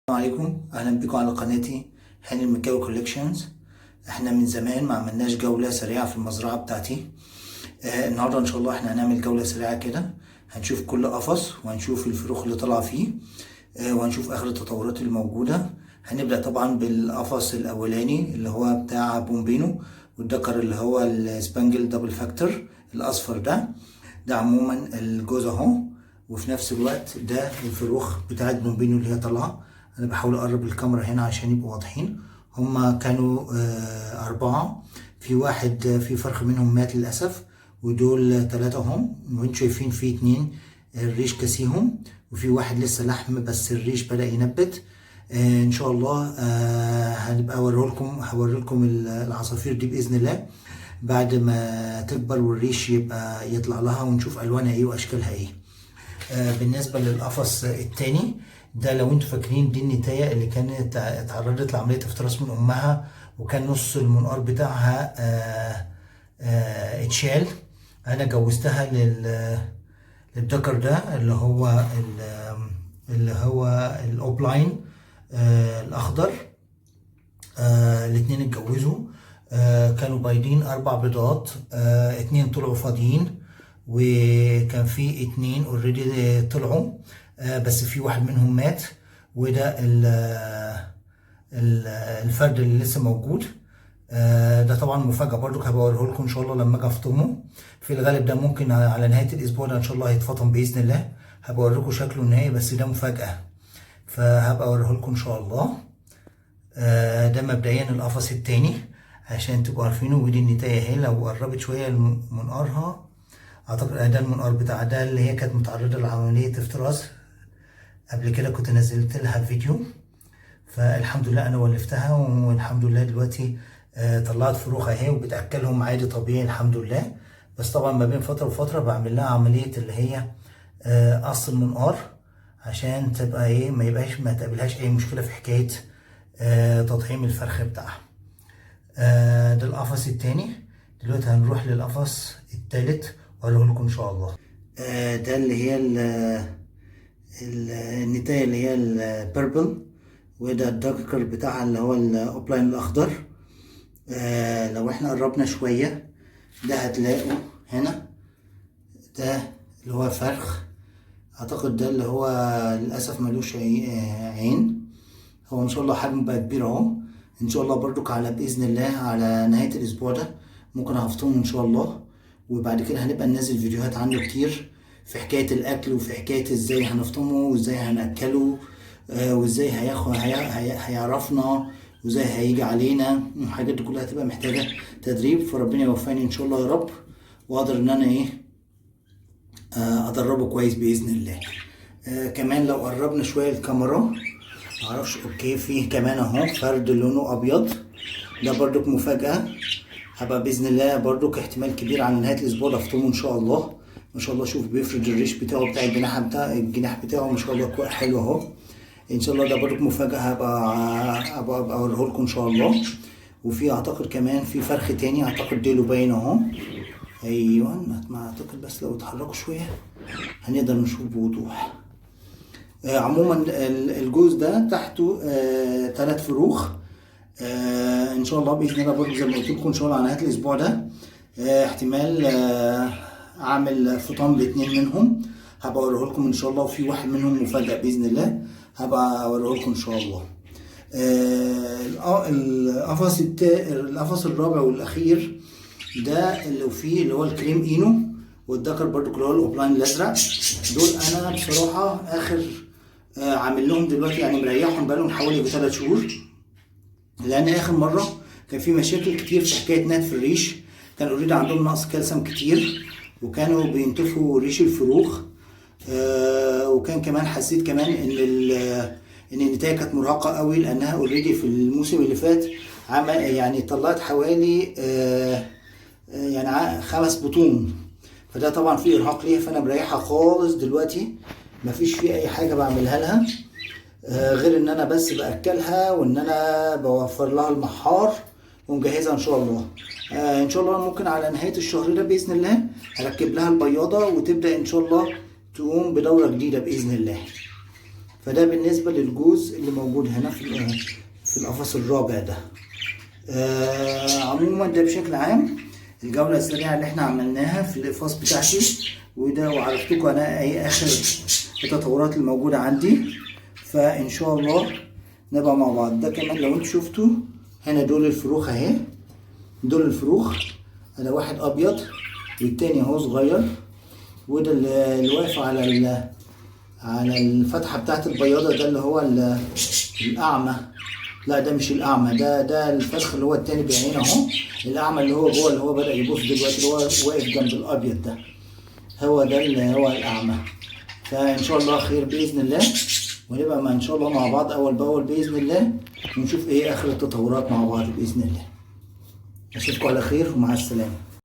السلام عليكم، اهلا بكم على قناتي هاني المكاوي كوليكشنز. احنا من زمان ما عملناش جولة سريعة في المزرعة بتاعتي. النهاردة ان شاء الله احنا هنعمل جولة سريعة كده، هنشوف كل قفص وهنشوف الفروخ اللي طالعة فيه. وهنشوف اخر التطورات الموجودة. هنبدأ طبعا بالقفص الاولاني اللي هو بتاع بومبينو، والذكر اللي هو السبانجل دبل فاكتور الاصفر ده عموما الجوز اهو، وفي نفس الوقت ده الفروخ بتاعت بومبينو اللي هي طالعة. انا بحاول اقرب الكاميرا هنا عشان يبقوا واضحين. هما كانوا 4، في واحد في فرخ منهم مات للاسف، ودول 3 هم، وانتم شايفين في 2 الريش كاسيهم، وفي واحد لسه لحم بس الريش بدأ ينبت. ان شاء الله هنبقى هوريلكم العصافير دي باذن الله بعد ما تكبر والريش يبقى يطلع لها، ونشوف الوانها ايه واشكالها ايه. بالنسبه للقفص التاني ده، لو انتوا فاكرين دي النتايه اللي كانت اتعرضت لعمليه افتراس من امها، وكان نص المنقار بتاعها اتشال. انا جوزتها للذكر ده اللي هو الاوبلاين الاخضر. الاتنين اتجوزوا، كانوا بايضين 4 بيضات، 2 طلعوا فاضيين، وكان في 2 اوريدي طلعوا، بس في واحد منهم مات، وده الفرد اللي لسه موجود. ده طبعا مفاجأة برضو، هبقى اوريه لكم ان شاء الله لما اجي افطمه. في الغالب ده ممكن على نهاية الاسبوع ده ان شاء الله هيتفطم باذن الله، هبقى اوريكم شكله النهائي، بس ده مفاجأة فهبقى اوريه لكم ان شاء الله. ده مبدئيا القفص التاني عشان تبقوا عارفينه، ودي النتاية اهي. لو قربت شوية منقارها، اعتقد ده المنقار بتاع ده اللي هي كانت متعرضة لعملية افتراس. قبل كده كنت نزلت لها فيديو، فالحمد لله انا ولفتها، والحمد لله دلوقتي طلعت فروخ اهي وبتاكلهم عادي طبيعي الحمد لله. بس طبعا ما بين فتره وفتره بعمل لها عمليه اللي هي قص المنقار، عشان تبقى ايه ما تقابلهاش اي مشكله في حكايه تطعيم الفرخ بتاعها. ده القفص التاني. دلوقتي هنروح للقفص التالت واوريه لكم ان شاء الله. ده اللي هي النتاية اللي هي البيربل، وده الداركر بتاعها اللي هو الاوبلاين الاخضر. لو احنا قربنا شوية ده هتلاقوا هنا ده اللي هو فرخ، اعتقد ده اللي هو للاسف ملوش عين. هو ان شاء الله حجمه بقى كبير اهو. ان شاء الله برضك على باذن الله على نهاية الاسبوع ده ممكن هفطمه ان شاء الله، وبعد كده هنبقى ننزل فيديوهات عنه كتير في حكاية الاكل، وفي حكاية ازاي هنفطمه وازاي هنأكله، وازاي هيعرفنا، وازاي هيجي علينا. الحاجات دي كلها هتبقى محتاجة تدريب، فربنا يوفقني ان شاء الله يا رب، واقدر ان انا ادربه كويس باذن الله. كمان لو قربنا شوية الكاميرا معرفش، اوكي، فيه كمان اهو فرد لونه ابيض، ده برضك مفاجأة. هبقى باذن الله برضك احتمال كبير على نهاية الاسبوع ده افطمه ان شاء الله. ما شاء الله شوف بيفرد الريش بتاعه بتاع الجناح بتاعه ما شاء الله حلو اهو. ان شاء الله ده برضك مفاجأة، هبقى اوريه لكم ان شاء الله. وفي اعتقد كمان في فرخ تاني، اعتقد ديله باين اهو. ايوه ما اعتقد، بس لو اتحركوا شوية هنقدر نشوف بوضوح. عموما الجوز ده تحته 3 فروخ. ان شاء الله باذن الله برضه زي ما قلت لكم ان شاء الله على نهاية الاسبوع ده احتمال اعمل فطام ل2 منهم، هبقى اوريه لكم ان شاء الله، وفي واحد منهم مفاجأة باذن الله هبقى اوريه لكم ان شاء الله. القفص الرابع والاخير ده اللي فيه اللي هو الكريم اينو، والذكر برضو اللي هو الاوبلاين الازرق. دول انا بصراحة اخر عامل لهم دلوقتي، يعني مريحهم بقالهم حوالي 3 شهور، لان اخر مرة كان في مشاكل كتير في حكاية نتف الريش، كان اوريدي عندهم نقص كالسيوم كتير، وكانوا بينتفوا ريش الفروخ. وكان كمان حسيت كمان ان النتاية كانت مرهقة قوي، لانها اوريدي في الموسم اللي فات يعني طلعت حوالي يعني 5 بطون، فده طبعا فيه ارهاق ليها، فانا مريحها خالص دلوقتي، مفيش فيه اي حاجة بعملها لها غير ان انا بس باكلها، وان انا بوفر لها المحار ومجهزها ان شاء الله. ان شاء الله ممكن على نهاية الشهر ده باذن الله هركب لها البياضة، وتبدأ ان شاء الله تقوم بدورة جديدة باذن الله. فده بالنسبة للجوز اللي موجود هنا في القفص الرابع ده. عموما ده بشكل عام الجولة السريعة اللي احنا عملناها في القفص بتاعتي، وده وعرفتكم انا ايه اخر التطورات الموجودة عندي. فان شاء الله نبقى مع بعض. ده كمان لو انتوا شفتوا هنا دول الفروخ اهي، دول الفروخ، ده واحد ابيض والتاني اهو صغير، وده اللي واقف على الفتحة بتاعت البياضة، ده اللي هو الأعمى. لا ده مش الأعمى، ده الفرخ اللي هو التاني بعينه اهو. الأعمى اللي هو جوه، اللي هو بدأ يبص دلوقتي، اللي هو واقف جنب الأبيض ده، هو ده اللي هو الأعمى. فإن شاء الله خير بإذن الله، ونبقى إن شاء الله مع بعض أول بأول بإذن الله، ونشوف إيه آخر التطورات مع بعض بإذن الله. أشوفكم على خير ومع السلامة.